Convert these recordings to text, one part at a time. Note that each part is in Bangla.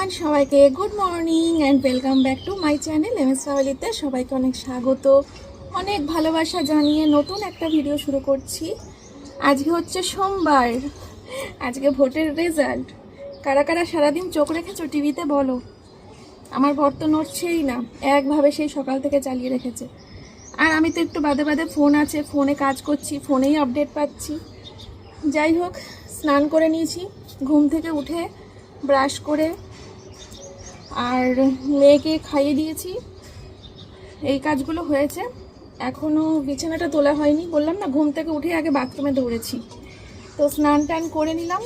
এভরিওয়ান, সবাইকে good morning and welcome back to my channel MS ফ্যামিলিতে। সবাইকে অনেক স্বাগত, অনেক ভালোবাসা জানিয়ে নতুন একটা ভিডিও শুরু করছি। আজকে হচ্ছে সোমবার, আজকে ভোটের রেজাল্ট। কারা কারা সারাদিন চোখ রেখেছো টিভিতে বলো? আমার বর তো নড়ছেই না, একভাবে সেই সকাল থেকে চালিয়ে রেখেছে। আর আমি তো একটু বাদে বাদে ফোন আছে, ফোনে কাজ করছি, ফোনেই আপডেট পাচ্ছি। যাই হোক, স্নান করে নিয়েছি, ঘুম থেকে উঠে ব্রাশ করে আর মেয়েকে খাইয়ে দিয়েছি। এই কাজগুলো হয়েছে, এখনও বিছানাটা তোলা হয়নি। বললাম না, ঘুম থেকে উঠে আগে বাথরুমে দৌড়েছি। তো স্নান টান করে নিলাম,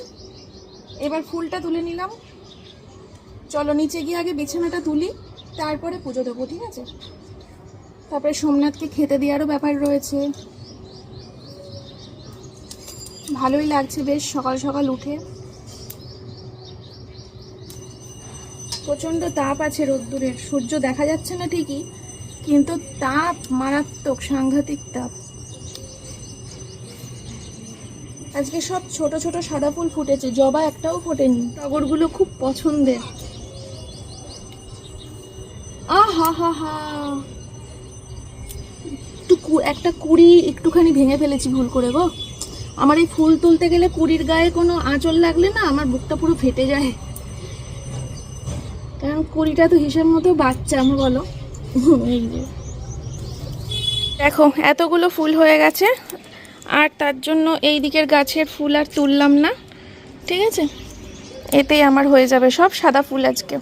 এবার ফুলটা তুলে নিলাম। চলো নিচে গিয়ে আগে বিছানাটা তুলি, তারপরে পুজো দেবো, ঠিক আছে? তারপরে সোমনাথকে খেতে দেওয়ারও ব্যাপার রয়েছে। ভালোই লাগছে বেশ সকাল সকাল উঠে। প্রচণ্ড তাপ আছে রোদ্দুরের, সূর্য দেখা যাচ্ছে না ঠিকই, কিন্তু তাপ মারাত্মক, সাংঘাতিক তাপ। আজকে সব ছোট ছোট সাদা ফুল ফুটেছে, জবা একটাও ফোটেনি। টগরগুলো খুব পছন্দের। হা হা হা, একটা কুড়ি একটুখানি ভেঙে ফেলেছি ভুল করে গো। আমার এই ফুল তুলতে গেলে কুড়ির গায়ে কোনো আঁচল লাগলে না আমার বুকটা পুরো ফেটে যায়, কারণ কুড়িটা তো হিসাব মতো বাচ্চা আমার, বলো। এই যে দেখো এতগুলো ফুল হয়ে গেছে, আর তার জন্য এই দিকের গাছের ফুল আর তুললাম না, ঠিক আছে? এতেই আমার হয়ে যাবে সব সাদা ফুল আজকে।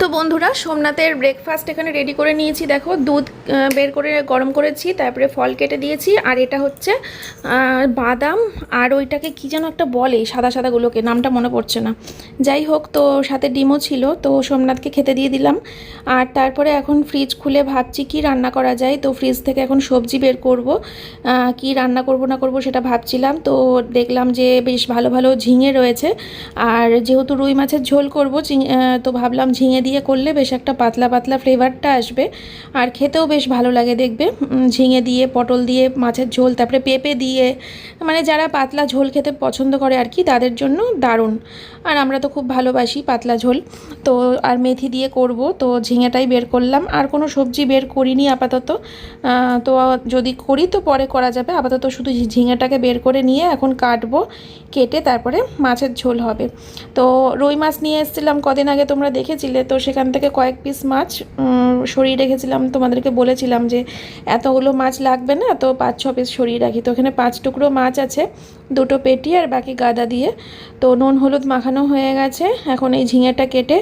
তো বন্ধুরা, সোমনাথের ব্রেকফাস্ট এখানে রেডি করে নিয়েছি। দেখো, দুধ বের করে গরম করেছি, তারপরে ফল কেটে দিয়েছি, আর এটা হচ্ছে বাদাম, আর ওইটাকে কি যেন একটা বলে সাদা সাদাগুলোকে, নামটা মনে পড়ছে না। যাই হোক, তো সাথে ডিমও ছিল, তো সোমনাথকে খেতে দিয়ে দিলাম। আর তারপরে এখন ফ্রিজ খুলে ভাবছি কি রান্না করা যায়। তো ফ্রিজ থেকে এখন সবজি বের করব, কি রান্না করব না করব সেটা ভাবছিলাম। তো দেখলাম যে বেশ ভালো ভালো ঝিঙে রয়েছে, আর যেহেতু রুই মাছের ঝোল করব, তো ভাবলাম ঝিঙে দিয়ে করলে বেশ একটা পাতলা পাতলা ফ্লেভারটা আসবে, আর খেতেও বেশ ভালো লাগে দেখবে। ঝিঙে দিয়ে, পটল দিয়ে মাছের ঝোল, তারপরে পেঁপে দিয়ে, মানে যারা পাতলা ঝোল খেতে পছন্দ করে আর কি, তাদের জন্য দারুণ। আর আমরা তো খুব ভালোবাসি পাতলা ঝোল। তো আর মেথি দিয়ে করব, তো ঝিঙেটাই বের করলাম, আর কোনো সবজি বের করিনি আপাতত। তো যদি করি তো পরে করা যাবে, আপাতত শুধু ঝিঙেটাকে বের করে নিয়ে এখন কাটবো, কেটে তারপরে মাছের ঝোল হবে। তো রুই মাছ নিয়ে এসেছিলাম কদিন আগে, তোমরা দেখেছিলে, তো সেখান থেকে কয়েক পিস মাছ সরিয়ে রেখেছিলাম, তোমাদেরকে বলেছিলাম যে এতগুলো মাছ লাগবে না, তো 5-6 পিস সরিয়ে রাখি। তো এখানে 5 টুকরো মাছ আছে, 2টো পেটি আর বাকি গাদা দিয়ে। তো নুন হলুদ মাখানো হয়ে গেছে। এখন এই ঝিঙেটা কেটে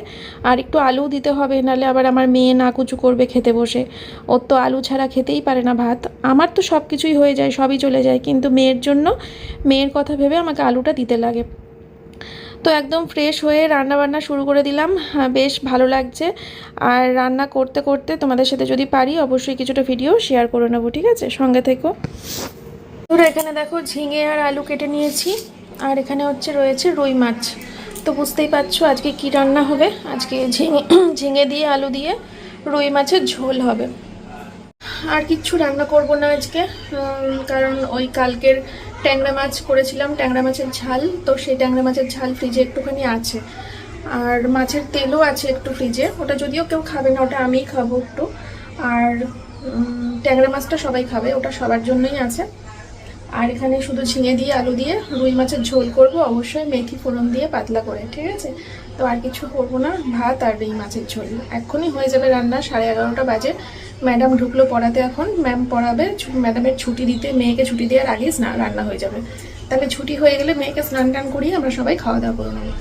আর একটু আলু দিতে হবে, নাহলে আবার আমার মেয়ে নাকুচু করবে খেতে বসে। ওর তো আলু ছাড়া খেতেই পারে না ভাত। আমার তো সব কিছুই হয়ে যায়, সবই চলে যায়, কিন্তু মেয়ের জন্য, মেয়ের কথা ভেবে আমাকে আলুটা দিতে লাগে। তো একদম ফ্রেশ হয়ে রান্না বান্না শুরু করে দিলাম। বেশ ভালো লাগছে। আর রান্না করতে করতে তোমাদের সাথে যদি পারি অবশ্যই কিছুটা ভিডিও শেয়ার করে নেবো, ঠিক আছে? সঙ্গে থেকো। তোরা এখানে দেখো ঝিঙে আর আলু কেটে নিয়েছি, আর এখানে রয়েছে রুই মাছ। তো বুঝতেই পারছো আজকে কি রান্না হবে। আজকে ঝিঙে দিয়ে আলু দিয়ে রুই মাছের ঝোল হবে। আর কিচ্ছু রান্না করব না আজকে, কারণ ওই কালকের ট্যাংরা মাছ করেছিলাম, ট্যাংরা মাছের ঝাল। তো সেই ট্যাংরা মাছের ঝাল ফ্রিজে একটুখানি আছে, আর মাছের তেলও আছে একটু ফ্রিজে। ওটা যদিও কেউ খাবে না, ওটা আমিই খাবো একটু। আর ট্যাংরা মাছটা সবাই খাবে, ওটা সবার জন্যই আছে। আর এখানে শুধু ঝিঙে দিয়ে আলু দিয়ে রুই মাছের ঝোল করব, অবশ্যই মেথি ফোড়ন দিয়ে পাতলা করে, ঠিক আছে? তো আর কিছু করবো না, ভাত আর রুই মাছের ঝোল। এক্ষুনি হয়ে যাবে রান্না, 11:30 বাজে। ম্যাডাম ঢুকলো পড়াতে, এখন ম্যাম পড়াবে। ম্যাডামের ছুটি দিতে, মেয়েকে ছুটি দেওয়ার আগেই রান্না হয়ে যাবে। তাহলে ছুটি হয়ে গেলে মেয়েকে স্নান টান করিয়ে আমরা সবাই খাওয়া দাওয়া করে নেবো।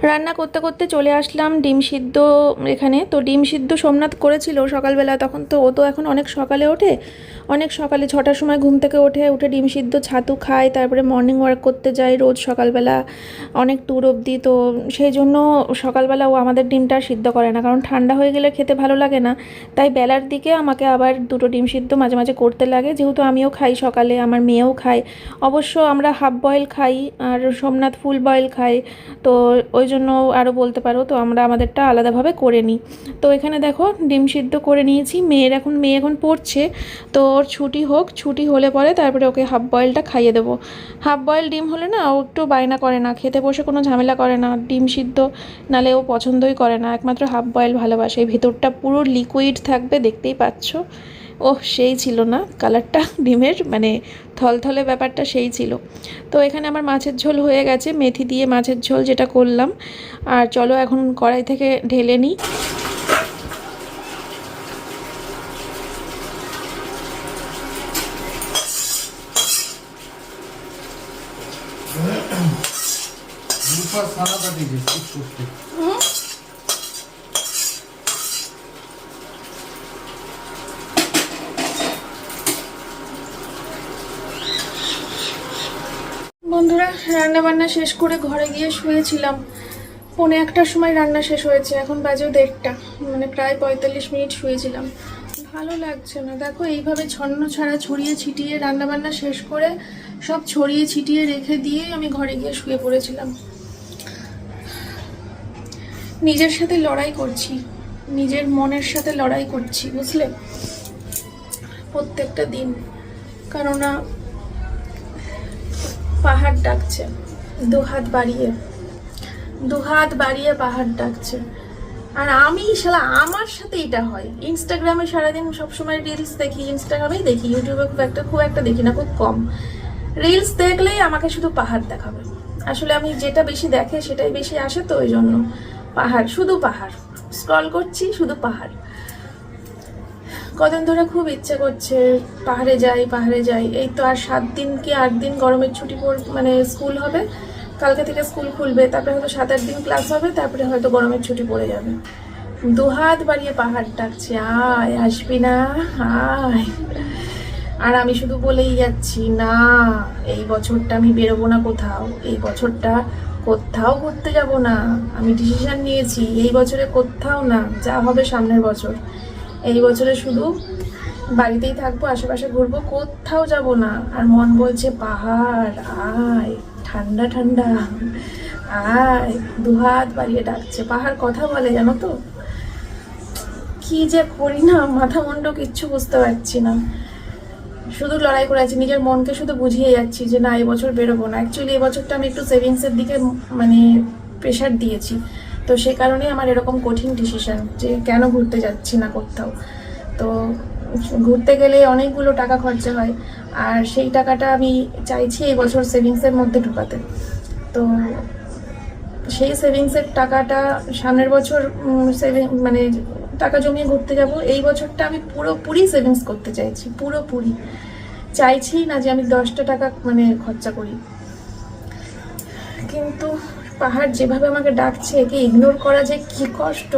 রান্না করতে করতে চলে আসলাম ডিম সিদ্ধ এখানে। তো ডিম সিদ্ধ সোমনাথ করেছিল সকালবেলা, তখন তো ও তো এখন অনেক সকালে ওঠে, অনেক সকালে 6টার সময় ঘুম থেকে উঠে ডিম সিদ্ধ ছাতু খায়, তারপরে মর্নিং ওয়াক করতে যায় রোজ সকালবেলা অনেক দূর অবধি। তো সেই জন্য সকালবেলা ও আমাদের ডিমটা সিদ্ধ করে না, কারণ ঠান্ডা হয়ে গেলে খেতে ভালো লাগে না। তাই বেলার দিকে আমাকে আবার 2টো ডিম সিদ্ধ মাঝে মাঝে করতে লাগে, যেহেতু আমিও খাই সকালে, আমার মেয়েও খায়। অবশ্য আমরা হাফ বয়েল খাই আর সোমনাথ ফুল বয়েল খাই, তো ওই জন্য আরও বলতে পারো। তো আমরা আমাদেরটা আলাদাভাবে করে নিই। তো এখানে দেখো ডিম সিদ্ধ করে নিয়েছি। মেয়ে এখন পড়ছে, তো ওর ছুটি হোক, ছুটি হলে পরে তারপরে ওকে হাফ বয়েলটা খাইয়ে দেবো। হাফ বয়েল ডিম হলে না ও একটু বায়না করে না, খেতে বসে কোনো ঝামেলা করে না। ডিম সিদ্ধ নালে ও পছন্দই করে না, একমাত্র হাফ বয়েল ভালোবাসে। ভেতরটা পুরো লিকুইড থাকবে, দেখতেই পাচ্ছ। ওহ, সেই ছিল না কালারটা ডিমের, মানে থলথলে ব্যাপারটা সেই ছিল। তো এখানে আমার মাছের ঝোল হয়ে গেছে, মেথি দিয়ে মাছের ঝোল যেটা করলাম। আর চলো এখন কড়াই থেকে ঢেলে নিই। বন্ধুরা, রান্না বান্না শেষ করে ঘরে গিয়ে শুয়েছিলাম। 1:45টার সময় রান্না শেষ হয়েছে, এখন বাজে 1:30, মানে প্রায় 45 মিনিট শুয়েছিলাম। ভালো লাগছে না, দেখো এইভাবে ছন্ন ছাড়া ছড়িয়ে ছিটিয়ে রান্না বান্না শেষ করে সব ছড়িয়ে ছিটিয়ে রেখে দিয়ে আমি ঘরে গিয়ে শুয়ে পড়েছিলাম। নিজের সাথে লড়াই করছি, নিজের মনের সাথে লড়াই করছি, বুঝলে, প্রত্যেকটা দিন। কেননা পাহাড় ডাকছে, দুহাত বাড়িয়ে পাহাড় ডাকছে। আর আমি শালা আমার সাথে এটা হয়। ইনস্টাগ্রামে সারাদিন সবসময় রিলস দেখি, ইনস্টাগ্রামেই দেখি, ইউটিউবে খুব একটা দেখি না, খুব কম। রিলস দেখলেই আমাকে শুধু পাহাড় দেখাবে। আসলে আমি যেটা বেশি দেখে সেটাই বেশি আসে, তো ওই জন্য পাহাড়, শুধু পাহাড় স্ক্রল করছি, শুধু পাহাড়। কদিন ধরে খুব ইচ্ছে করছে পাহাড়ে যাই। এই তো আর 7 দিন কি 8 দিন গরমের ছুটি মানে স্কুল হবে, কালকে থেকে স্কুল খুলবে, তারপরে হয়তো 7-8 দিন ক্লাস হবে, তারপরে হয়তো গরমের ছুটি পড়ে যাবে। দুহাত বাড়িয়ে পাহাড় ডাকছে, আয়, আসবি না, আয়। আর আমি শুধু বলেই যাচ্ছি, না এই বছরটা আমি বেরোবো না কোথাও, এই বছরটা কোথাও ঘুরতে যাব না। আমি ডিসিশন নিয়েছি, এই বছরে কোথাও না, যা হবে সামনের বছর। এই বছরে শুধু বাড়িতেই থাকবো, আশেপাশে ঘুরবো, কোথাও যাব না। আর মন বলছে পাহাড়, আয়, ঠান্ডা ঠান্ডা, আয়, দুহাত বাড়িয়ে ডাকছে। পাহাড় কথা বলে, জানো তো। কি যে করি না, মাথা মুন্ড কিচ্ছু বুঝতে পারছি না। শুধু লড়াই করে আছি, নিজের মনকে শুধু বুঝিয়ে যাচ্ছি যে না, এই বছর বেরোবো না। অ্যাকচুয়ালি এই বছরটা আমি একটু সেভিংসের দিকে মানে প্রেশার দিয়েছি, তো সে কারণেই আমার এরকম কঠিন ডিসিশন যে কেন ঘুরতে যাচ্ছি না কোথাও। তো ঘুরতে গেলে অনেকগুলো টাকা খরচা হয়, আর সেই টাকাটা আমি চাইছি এই বছর সেভিংসের মধ্যে ঢুকাতে। তো সেই সেভিংসের টাকাটা সামনের বছর মানে টাকা জমিয়ে ঘুরতে যাব। এই বছরটা আমি পুরোপুরি সেভিংস করতে চাইছি, পুরোপুরি চাইছি না যে আমি 10টা টাকা মানে খরচা করি। কিন্তু পাহাড় যেভাবে আমাকে ডাকছে, একে ইগনোর করা যে কি কষ্ট,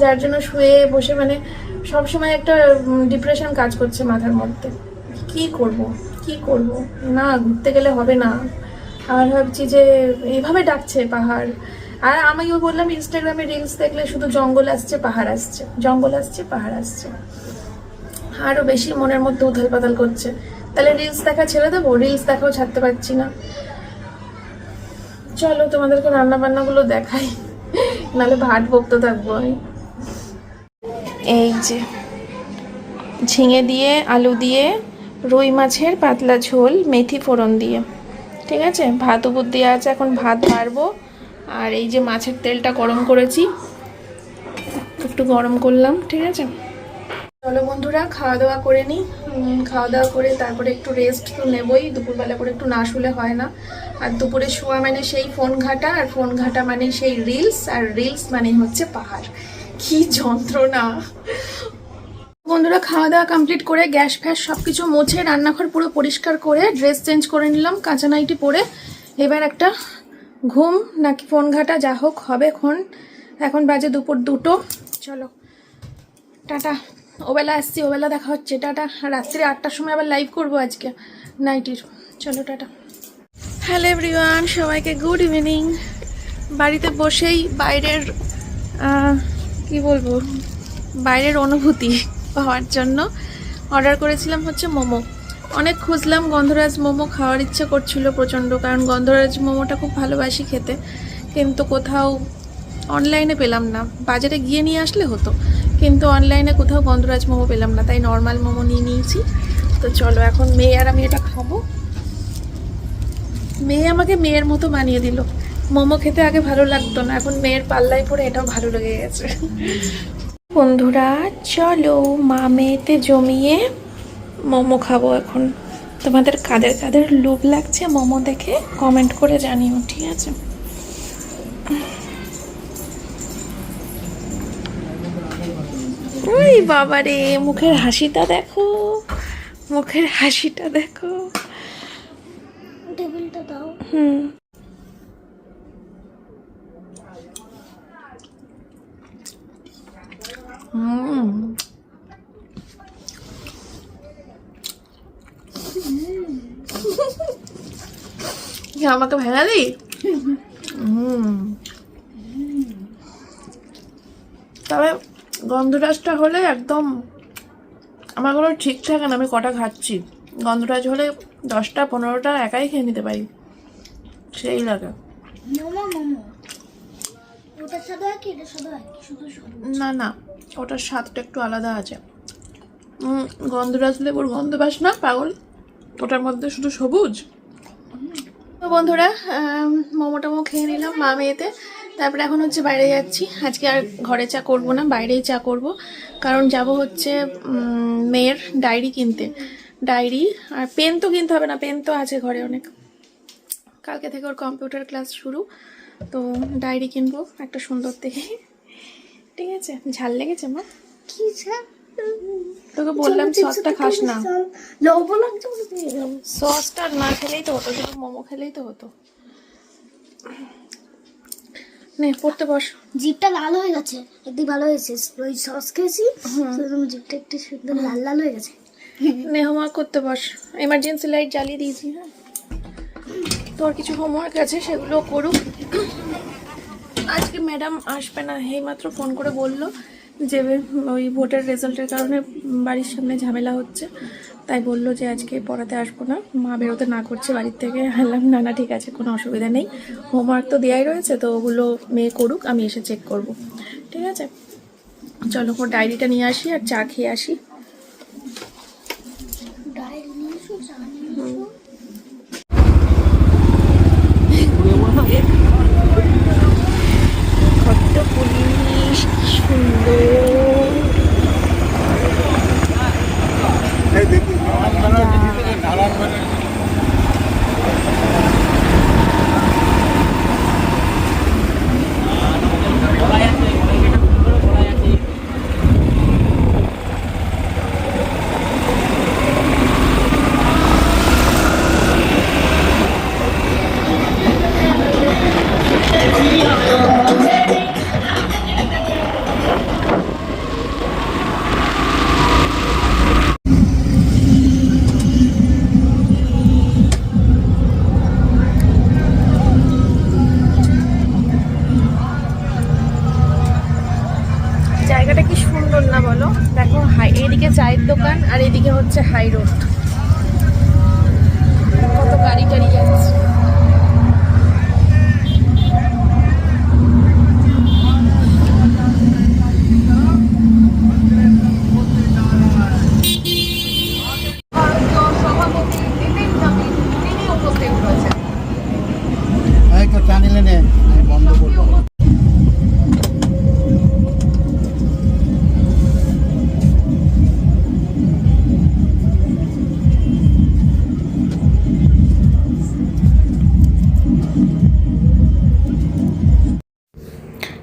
যার জন্য শুয়ে বসে মানে সবসময় একটা ডিপ্রেশন কাজ করছে মাথার মধ্যে। কি করব না, ঘুরতে গেলে হবে না। আর ভাবছি যে এইভাবে ডাকছে পাহাড়। আর আমিও বললাম, ইনস্টাগ্রামে রিলস দেখলে শুধু জঙ্গল আসছে, পাহাড় আসছে, জঙ্গল আসছে, পাহাড় আসছে। আরও বেশি মনের মধ্যে উথাল পাতাল করছে। তাহলে রিলস দেখা ছেড়ে দেবো? রিলস দেখাও ছাড়তে পারছি না। চলো তোমাদেরকে রান্না বান্নাগুলো দেখাই, নাহলে ভাত বকতে থাকবো আমি। এই যে ঝিঙে দিয়ে, আলু দিয়ে, রুই মাছের পাতলা ঝোল, মেথি ফোড়ন দিয়ে, ঠিক আছে। ভাত উপর দিয়ে আছে, এখন ভাত বাড়বো। আর এই যে মাছের তেলটা গরম করেছি, একটু গরম করলাম, ঠিক আছে। চলো বন্ধুরা, খাওয়া দাওয়া করে নিই। খাওয়া দাওয়া করে তারপরে একটু রেস্ট তো নেবই, দুপুরবেলা করে একটু না শুলে হয় না। আর দুপুরে শোয়া মানে সেই ফোন ঘাটা, আর ফোন ঘাটা মানে সেই রিলস, আর রিলস মানে হচ্ছে পাহাড়। কি যন্ত্রণা। বন্ধুরা, খাওয়া দাওয়া কমপ্লিট করে গ্যাস ফ্যাস সব কিছু মুছে রান্নাঘর পুরো পরিষ্কার করে ড্রেস চেঞ্জ করে নিলাম, কাঁচা নাইটি পরে। এবার একটা ঘুম নাকি ফোন ঘাটা যা হোক হবে এখন বাজে দুপুর 2টো। চলো টাটা, ওবেলা আসছি, ওবেলা দেখা হচ্ছে, টাটা। রাত্রি 8টার সময় আবার লাইভ করবো আজকে নাইটির। চলো টাটা। হ্যালো এভরিওয়ান, সবাইকে গুড ইভিনিং। বাড়িতে বসেই বাইরের কি বলবো, বাইরের অনুভূতি পাওয়ার জন্য অর্ডার করেছিলাম হচ্ছে মোমো। অনেক খুঁজলাম, গন্ধরাজ মোমো খাওয়ার ইচ্ছে করছিল প্রচণ্ড, কারণ গন্ধরাজ মোমোটা খুব ভালোবাসি খেতে, কিন্তু কোথাও অনলাইনে পেলাম না। বাজারে গিয়ে নিয়ে আসলে হতো, কিন্তু অনলাইনে কোথাও গন্ধরাজ মোমো পেলাম না, তাই নর্মাল মোমো নিয়ে নিয়েছি। তো চলো, এখন মেয়ে আর আমি এটা খাবো। মেয়ে আমাকে মেয়ের মতো বানিয়ে দিল। মোমো খেতে আগে ভালো লাগতো না, এখন মেয়ের পাল্লায় পড়ে এটাও ভালো লেগে গেছে। বন্ধুরা চলো, মা মেয়েতে জমিয়ে মোমো খাবো এখন। তোমাদের কাদের কাদের লোভ লাগছে মোমো দেখে কমেন্ট করে জানিও, ঠিক আছে। ওই বাবারে, মুখের হাসিটা দেখো, মুখের হাসিটা দেখো। টেবিলটা দাও। আমাকে ভেঙালি? তবে গন্ধরাজটা হলে একদম আমার কোনো ঠিক থাকে না আমি কটা খাচ্ছি। গন্ধরাজ হলে 10টা 15টা একাই খেয়ে নিতে পারি, সেই লাগে। না না, ওটার স্বাদটা একটু আলাদা আছে। গন্ধরাজ লেবুর গন্ধ পাস না পাগল, ওটার মধ্যে শুধু সবুজ। তো বন্ধুরা মোমো টোমো খেয়ে নিলাম মা মেয়েতে, তারপরে এখন হচ্ছে বাইরে যাচ্ছি। আজকে আর ঘরে চা করব না, বাইরেই চা করব, কারণ যাব হচ্ছে মেয়ের ডায়েরি কিনতে। ডায়েরি আর পেন তো কিনতে হবে না, পেন তো আছে ঘরে অনেক। কালকে থেকে ওর কম্পিউটার ক্লাস শুরু, তো ডায়েরি কিনবো একটা সুন্দর দেখে। ঠিক আছে, ঝাল লেগেছে মা? কি ঝাল? তোকে বললাম সসটা খাস না, সসটা না খেলেই তো হতো, শুধু মোমো খেলেই তো হতো। নে পড়তে বস। জিভটা লাল হয়ে গেছে, একদিন ভালো হয়েছে, ওই সস খেয়েছি জিভটা একটু সুন্দর লাল লাল হয়ে গেছে। নে হোমওয়ার্ক করতে বস, এমার্জেন্সি লাইট জ্বালিয়ে দিয়েছি। হ্যাঁ, তোর কিছু হোমওয়ার্ক আছে সেগুলো করুক। আজকে ম্যাডাম আসবে না, এইমাত্র ফোন করে বলল যে ওই ভোটের রেজাল্টের কারণে বাড়ির সামনে ঝামেলা হচ্ছে, তাই বললো যে আজকে পড়াতে আসবো না, মা বেরোতে না করছে বাড়ির থেকে। বললাম না না ঠিক আছে, কোনো অসুবিধা নেই, হোমওয়ার্ক তো দেওয়াই রয়েছে, তো ওগুলো মেয়ে করুক, আমি এসে চেক করব। ঠিক আছে, চলো ওর ডায়েরিটা নিয়ে আসি আর চা খেয়ে আসি। কত পুলিশ, সুন্দর। জায়গাটা কি সুন্দর না বলো? দেখো এইদিকে চায়ের দোকান আর এইদিকে হচ্ছে হাই রোড, কত গাড়ি টাড়ি যাচ্ছে। বন্ধ করবো।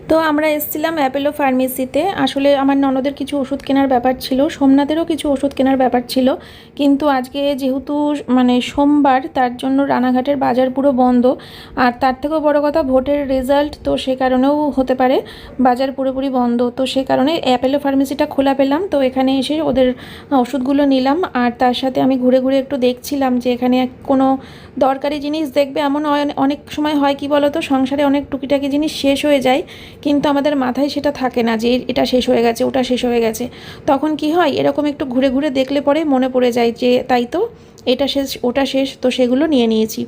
তো আমরা এসেছিলাম অ্যাপেলো ফার্মেসিতে। আসলে আমার ননদের কিছু ওষুধ কেনার ব্যাপার ছিল, সোমনাথেরও কিছু ওষুধ কেনার ব্যাপার ছিল, কিন্তু আজকে যেহেতু মানে সোমবার, তার জন্য রানাঘাটের বাজার পুরো বন্ধ। আর তার থেকেও বড় কথা ভোটের রেজাল্ট, তো সে কারণেও হতে পারে বাজার পুরোপুরি বন্ধ। তো সে কারণে অ্যাপেলো ফার্মেসিটা খোলা পেলাম, তো এখানে এসে ওদের ওষুধগুলো নিলাম। আর তার সাথে আমি ঘুরে ঘুরে একটু দেখছিলাম যে এখানে কোনো দরকারি জিনিস দেখবে এমন অনেক সময় হয় কি বলো তো, সংসারে অনেক টুকিটাকি জিনিস শেষ হয়ে যায়, কিন্তু আমাদের মাথায় সেটা থাকে না যে এটা শেষ হয়ে গেছে, ওটা শেষ হয়ে গেছে। তখন কি হয়, এরকম একটু ঘুরে ঘুরে দেখলে পরে মনে পড়ে যায় যে তাই তো, এটা শেষ ওটা শেষ, তো সেগুলো নিয়ে নিয়েছি।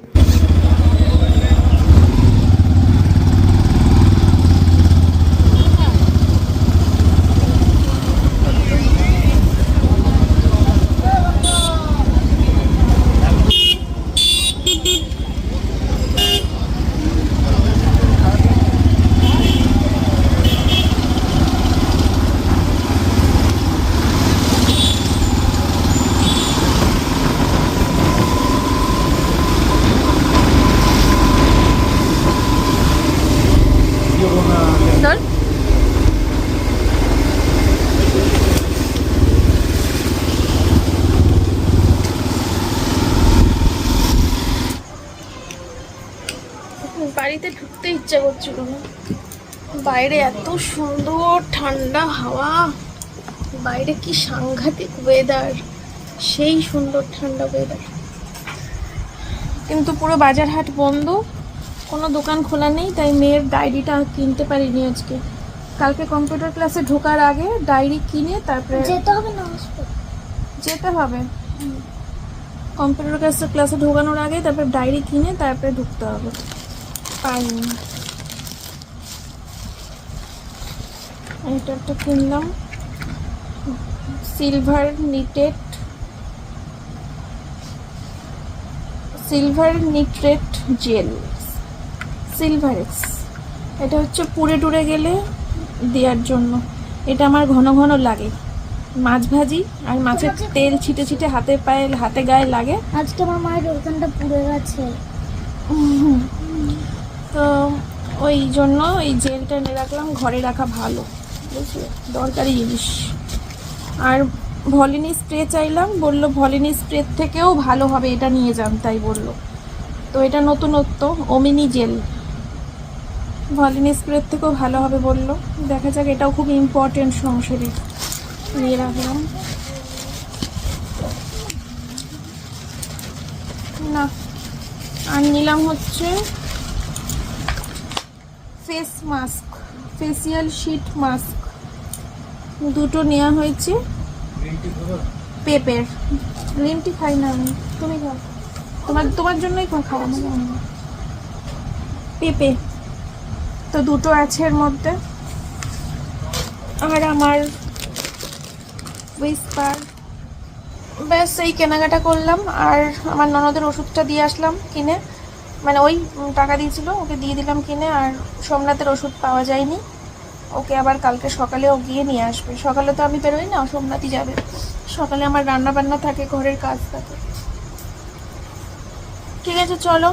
ধর বাড়িতে ঢুকতে ইচ্ছা করছিল না, বাইরে এত সুন্দর ঠান্ডা হাওয়া, বাইরে কি সাংঘাতিক ওয়েদার, সেই সুন্দর ঠান্ডা ওয়েদার। কিন্তু পুরো বাজার হাট বন্ধ, কোনো দোকান খোলা নেই, তাই মেয়ের ডায়েরিটা কিনতে পারিনি আজকে। কালকে কম্পিউটার ক্লাসে ঢোকার আগে ডায়েরি কিনে তারপরে যেতে হবে না যেতে হবে। কম্পিউটার ক্লাসে ঢোকানোর আগে তারপরে ডায়েরি কিনে তারপরে ঢুকতে হবে, পাইনি। এটা একটা কিনলাম, সিলভার নিট্রেট জেল, সিলভারেক্স। এটা হচ্ছে পুড়ে টুড়ে গেলে দেওয়ার জন্য। এটা আমার ঘন ঘন লাগে, মাছ ভাজি আর মাছের তেল ছিটে ছিটে হাতে গায়ে লাগে। আজকে আমার মায়ের ওখানটা পুড়ে গেছে, তো ওই জন্য এই জেলটা এনে রাখলাম, ঘরে রাখা ভালো, বুঝলে, দরকারি জিনিস। আর ভলিনি স্প্রে চাইলাম, বললো ভলিনি স্প্রে থেকেও ভালো হবে, এটা নিয়ে যান, তাই বললো। তো এটা নতুনত্ব, ওমিনি জেল, ভলিনি স্প্রে থেকেও ভালো হবে বললো। দেখা যাক, এটাও খুব ইম্পর্টেন্ট সংসারে, নিয়ে রাখলাম। না, আর নিলাম হচ্ছে face mask, facial sheet mask দুটো নেওয়া হয়েছে। পেপের গ্রিন টি খাই না আমি, তুমি খাও, তোমার জন্যই খাওয়া না। পেপে তো দুটো আছে এর মধ্যে। আর আমার উইস্পার, ব্যাস এই কেনাকাটা করলাম। আর আমার ননদের ওষুধটা দিয়ে আসলাম কিনে, মানে ওই টাকা দিয়েছিল, ওকে দিয়ে দিলাম কিনে। আর সোমনাথের ওষুধ পাওয়া যায়নি, ওকে আবার কালকে সকালে ও গিয়ে নিয়ে আসবে। সকালে তো আমি বেরোই না, সোমনাথই যাবে। সকালে আমার রান্না বান্না থাকে, ঘরের কাজ থাকে। ঠিক আছে, চলো,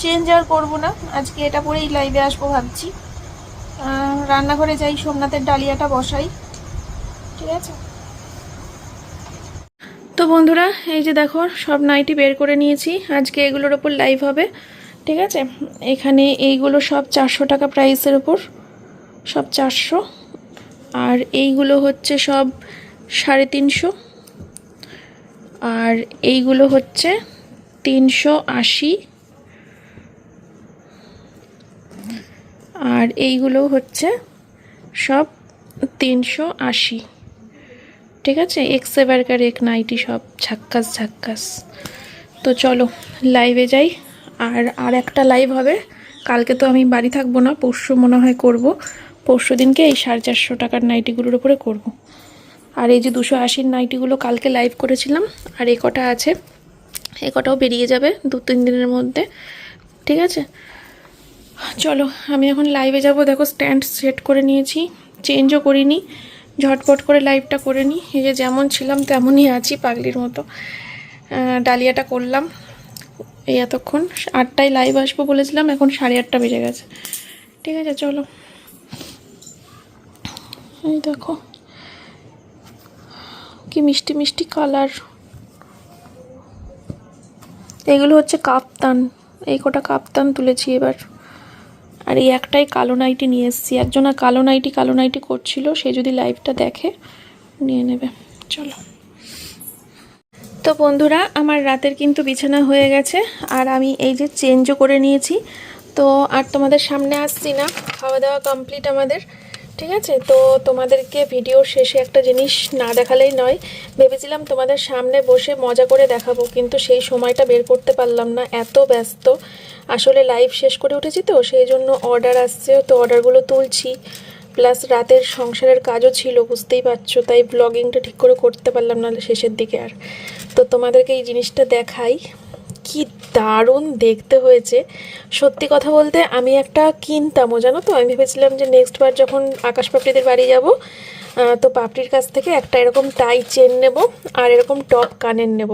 চেঞ্জ আর করবো না, আজকে এটা পরেই লাইভে আসবো ভাবছি। রান্নাঘরে যাই, সোমনাথের ডালিয়াটা বসাই, ঠিক আছে। তো বন্ধুরা, এই যে দেখো, সব নাইটি বের করে নিয়েছি, আজকে এগুলোর ওপর লাইভ হবে, ঠিক আছে। এখানে এইগুলো সব 400 টাকা প্রাইসের ওপর, সব 400। আর এইগুলো হচ্ছে সব 350, আর এইগুলো হচ্ছে 380, আর এইগুলো হচ্ছে সব 380, ঠিক আছে। এক্সেবারকার এক নাইটি, সব ঝাক্কাস। তো চলো লাইভে যাই। আর একটা লাইভ হবে, কালকে তো আমি বাড়ি থাকবো না, পরশু মনে হয় করব। পরশু দিনকে এই 450 টাকার নাইটিগুলোর উপরে করব। আর এই যে 280 নাইটিগুলো কালকে লাইভ করেছিলাম, আর এই কটা আছে, এই কটাও বেরিয়ে যাবে 2-3 দিনের মধ্যে, ঠিক আছে। চলো আমি এখন লাইভে যাব। দেখো স্ট্যান্ড সেট করে নিয়েছি, চেঞ্জও করিনি, ঝটপট করে লাইভটা করে নিই। এই যে যেমন ছিলাম তেমনই আছি, পাগলির মতো। ডালিয়াটা করলাম এই এতক্ষণ, 8টায় লাইভ আসবো বলেছিলাম, এখন 8:30 বেজে গেছে, ঠিক আছে। চলো, এই দেখো কি মিষ্টি মিষ্টি কালার। এগুলো হচ্ছে কাপ্তান, এই কটা কাপ্তান তুলেছি এবার। আর এই একটাই কালো নাইটি নিয়ে এসেছি, একজনা কালো নাইটি করছিল, সে যদি লাইভটা দেখে নিয়ে নেবে। চলো, তো বন্ধুরা, আমার রাতের কিন্তু বিছানা হয়ে গেছে, আর আমি এই যে চেঞ্জও করে নিয়েছি। তো আর তোমাদের সামনে আসছি না, খাওয়া দাওয়া কমপ্লিট আমাদের, ঠিক আছে। তো তোমাদেরকে ভিডিওর শেষে একটা জিনিস না দেখালেই নয়, ভেবেছিলাম তোমাদের সামনে বসে মজা করে দেখাবো, কিন্তু সেই সময়টা বের করতে পারলাম না, এত ব্যস্ত। আসলে লাইভ শেষ করে উঠেছি তো, সেই জন্য অর্ডার আসছে, তো অর্ডারগুলো তুলছি, প্লাস রাতের সংসারের কাজও ছিল, বুঝতেই পারছো, তাই ব্লগিংটা ঠিক করে করতে পারলাম না শেষের দিকে আর। তো তোমাদেরকে এই জিনিসটা দেখাই, কি দারুণ দেখতে হয়েছে। সত্যি কথা বলতে আমি একটা কিনতামও, জানো তো। আমি ভেবেছিলাম যে নেক্সট বার যখন আকাশ পাপড়িদের বাড়ি যাব, তো পাপড়ির কাছ থেকে একটা এরকম টাই চেন নেব, আর এরকম টপ কানের নেব।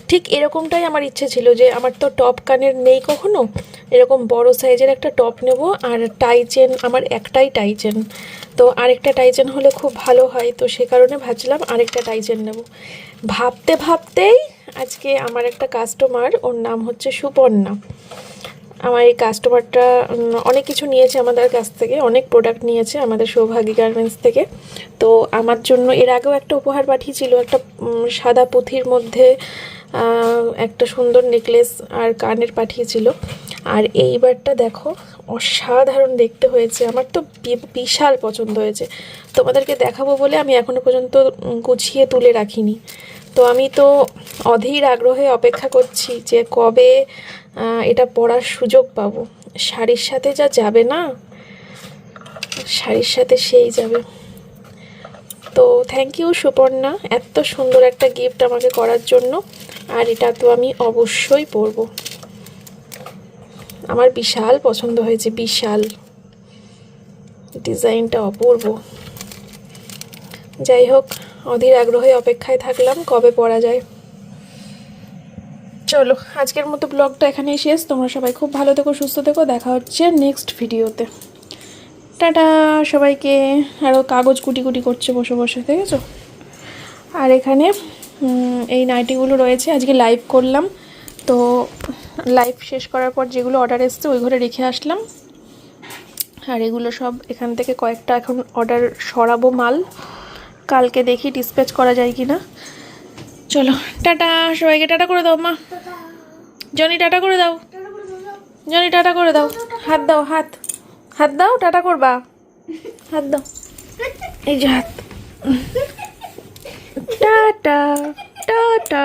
ঠিক এরকমটাই আমার ইচ্ছে ছিল, যে আমার তো টপ কানের নেই কখনো, এরকম বড় সাইজের একটা টপ নেব। আর টাই চেন, আমার একটাই টাই চেন, তো আরেকটা টাই চেন হলে খুব ভালো হয়, তো সে কারণে ভাবছিলাম আরেকটা টাই চেন নেব। ভাবতেই আজকে আমার একটা কাস্টমার, ওর নাম হচ্ছে সুপর্ণা, আমার এই কাস্টমারটা অনেক কিছু নিয়েছে আমাদের কাছ থেকে, অনেক প্রোডাক্ট নিয়েছে আমাদের সৌভাগী গার্মেন্টস থেকে। তো আমার জন্য এর আগেও একটা উপহার পাঠিয়েছিল, একটা সাদা পুঁথির মধ্যে একটা সুন্দর নেকলেস আর কানের পাঠিয়েছিল। আর এইবারটা দেখো অসাধারণ দেখতে হয়েছে, আমার তো বিশাল পছন্দ হয়েছে। তোমাদেরকে দেখাবো বলে আমি এখনো পর্যন্ত গুছিয়ে তুলে রাখিনি। তো আমি তো অধীর আগ্রহে অপেক্ষা করছি যে কবে এটা পরার সুযোগ পাবো। শাড়ির সাথে যা যাবে না, শাড়ির সাথে সেই যাবে। তো থ্যাংক ইউ সুপর্ণা, এত সুন্দর একটা গিফট আমাকে করার জন্য। আর এটা তো আমি অবশ্যই পরবো, আমার বিশাল পছন্দ হয়েছে, বিশাল ডিজাইনটা অপূর্ব। যাই হোক, অধীর আগ্রহে অপেক্ষায় থাকলাম কবে পরা যায়। চলো আজকের মতো ব্লগটা এখানেই শেষ। তোমরা সবাই খুব ভালো থেকো, সুস্থ থেকো, দেখা হচ্ছে নেক্সট ভিডিওতে। টাটা সবাইকে। আরও কাগজ কুটি কুটি করছে বসে বসে, দেখেছো? আর এখানে এই নাইটিগুলো রয়েছে, আজকে লাইভ করলাম তো লাইভ শেষ করার পর যেগুলো অর্ডার এসছে ওই ঘরে রেখে আসলাম। আর এগুলো সব এখান থেকে কয়েকটা এখন অর্ডার সরাবো মাল, কালকে দেখি ডিসপ্যাচ করা যায় কি না। চলো টাটা সবাইকে, টাটা করে দাও মা। জনি টাটা করে দাও, জনি টাটা করে দাও, হাত দাও, হাত হাত দাও, টাটা করবা, হাত দাও, এই যে হাত। Tata tata.